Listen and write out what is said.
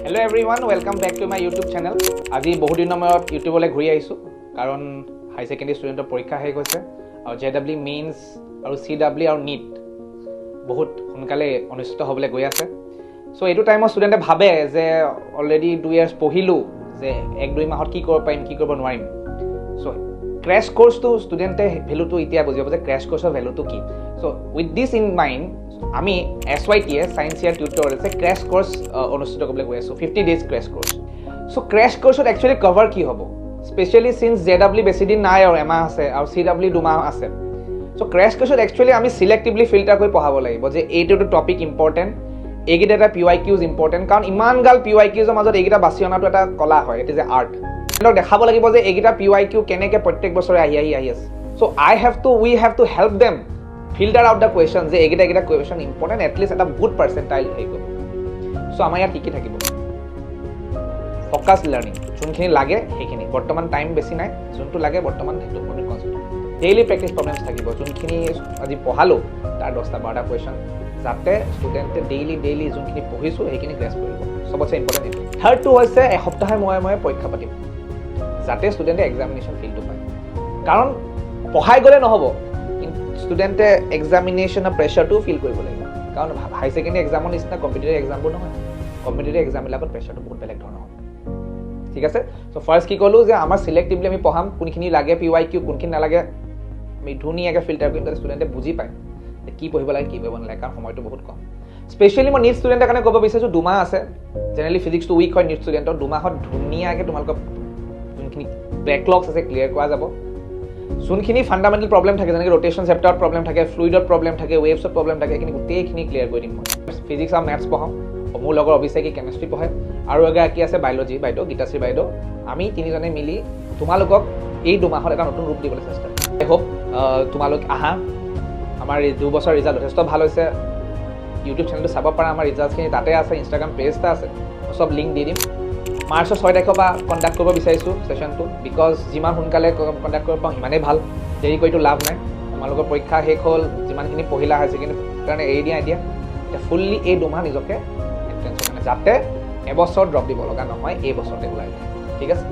Hello everyone, welcome back to my YouTube channel. আজি বহুত দিনৰ মূৰত ইউটিউবলে ঘূৰি আহিছো কাৰণ হাই সেকেন্ডাৰী ষ্টুডেন্টৰ পৰীক্ষা শেষ হৈছে আৰু জেডব্লিউ মেইনছ আৰু চিডব্লিউ আৰু নীট বহুত সোনকালে অনুষ্ঠিত হ'বলৈ গৈ আছে সো এইটো টাইমত ষ্টুডেন্টে ভাবে যে অলৰেডি 2 ইয়াৰ্স পঢ়িলো যে 1-2 মাহত কি কৰিব পাৰিম কি কৰিব নোৱাৰিম সো ক্ৰ্যাশ কোৰ্সটো ষ্টুডেন্টে ভ্যালুটো এতিয়া বুজিব যে ক্ৰ্যাশ কোৰ্সৰ ভ্যালুটো কি so with this in mind আমি SYTS সায়েন্স ইয়াৰ টিউটৰিয়েলছে ক্ৰ্যাশ কোৰ্স অনুষ্ঠিত কৰিবলৈ গৈ আছো 50 days crash course so crash কোর্সত একচুয়ালি কভার কি হ'ব স্পেশালি সিন্স জেডব্লিউ বেছি দিন নাই আৰু এমাহ আছে আৰু চিডব্লিউ 2 মাহ আছে সো ক্ৰ্যাশ কোৰ্সত একচুয়ালি আমি সিলেক্টিভলি ফিল্টাৰ কৰি পঢ়াব লাগিব যে এইটো টপিক ইম্পৰ্টেন্ট এইগিটা এটা PYQs ইম্পৰ্টেন্ট কাৰণ ইমান গাল PYQsৰ মাজত এইগিটা বাছি অনাটো এটা কলা হয় ইট ইজ এ আৰ্ট আপোনাক দেখাব লাগিব যে এইগিটা PYQ কেনেকে প্ৰত্যেক বছৰে আহি আছে so we have to help them filter out the questions যে এইগিটা question important at least এটা good percentile হেইব সো আমাৰ ইয়াত কি থাকিব ফোকাস লাৰ্নিং যোনখিনি লাগে সেইখিনি বৰ্তমান টাইম বেছি নাই যোনটো লাগে বৰ্তমান সেইটো ওপৰত কনসেন্ট্ৰেট ডেইলি প্ৰ্যাকটিস প্ৰবলেমছ থাকিব যোনখিনি আজি পঢ়ালো তাৰ 10টা 12টা কোৱেশ্চন যাতে ষ্টুডেন্টে ডেইলি যোনখিনি পঢ়িছো সেইখিনি গ্ৰেছ কৰিব সবতছে ইম্পৰ্টেন্ট থাৰ্ডটো হৈছে এসপ্তাহে মই পৰীক্ষা পাতিম যাতে ষ্টুডেন্টে এক্সামিনেশন ফিলটো পায় কাৰণ পঢ়াই গলে নহব ষ্টুডেন্টে এক্সামিনেশনৰ প্ৰেছাৰটো ফিল কৰিব লাগিব কাৰণ হাই সেকেন্ডাৰী এক্সামৰ নিচিনা কম্পিটিটিভ এক্সামবোৰ নহয় কম্পিটিটিভ এক্সামবিলাকত প্ৰেছাৰটো বহুত বেলেগ ধৰণৰ হয় ঠিক আছে সো ফাৰ্স্ট কি কলো যে আমাৰ সিলেক্টিভলি আমি পঢ়াম কোনখিনি লাগে PYQ কোনখিনি নালাগে আমি ধুনীয়াকৈ ফিল্টাৰ কৰিম যাতে ষ্টুডেন্টে বুজি পায় যে কি পঢ়িব লাগে কি পঢ়িব নালাগে কাৰণ সময়টো বহুত কম স্পেশালি মই নীট ষ্টুডেন্টৰ কাৰণে ক'ব বিচাৰিছো 2 মাহ আছে জেনাৰেলি ফিজিক্সটো উইক হয় নীট ষ্টুডেন্টৰ 2 মাহত ধুনীয়াকৈ তোমালোকৰ যোনখিনি ব্যাকলগছ আছে ক্লিয়াৰ কৰা যাব যোনখিনি ফান্ডামেন্টাল প্ৰবলেম থাকে যেনেকৈ ৰোটেশন চেপ্টাৰত প্ৰবলেম থাকে ফ্লুইডত প্ৰবলেম থাকে ৱেভছত প্ৰবলেম থাকে এইখিনি গোটেইখিনি ক্লিয়াৰ কৰি দিম মই ফিজিক্স আৰু মেথছ পঢ়াম মোৰ লগৰ অভিষেকি কেমিষ্ট্ৰি পঢ়ে আৰু এগৰাকী আছে বায়'লজি বাইদেউ গীতাশ্ৰী বাইদেউ আমি তিনিজনে মিলি তোমালোকক এই 2 মাহত এটা নতুন ৰূপ দিবলৈ চেষ্টা কৰিম আই হোপ তোমালোক আহা আমাৰ 2 বছৰ ৰিজাল্ট যথেষ্ট ভাল হৈছে ইউটিউব চেনেলটো চাব পাৰা আমাৰ ৰিজাল্টখিনি তাতে আছে ইনষ্টাগ্ৰাম পেজটা আছে সব লিংক দি দিম মাৰ্চৰ 6 তাৰিখৰ পৰা কণ্ডাক্ট কৰিব বিচাৰিছোঁ সেশনটো বিকজ যিমান সোনকালে কণ্ডাক্ট কৰিব পাওঁ সিমানেই ভাল দেৰি কৰিতো লাভ নাই তোমালোকৰ পৰীক্ষা শেষ হ'ল যিমানখিনি পঢ়িলা হাই সেকেন্ডাৰী কাৰণে এৰি দিয়া এতিয়া ফুললি এই 2 মাহ নিজকে এণ্ট্ৰেন্সৰ কাৰণে যাতে এবছৰ ড্ৰপ দিব লগা নহয় এই বছৰতে ওলাই ঠিক আছে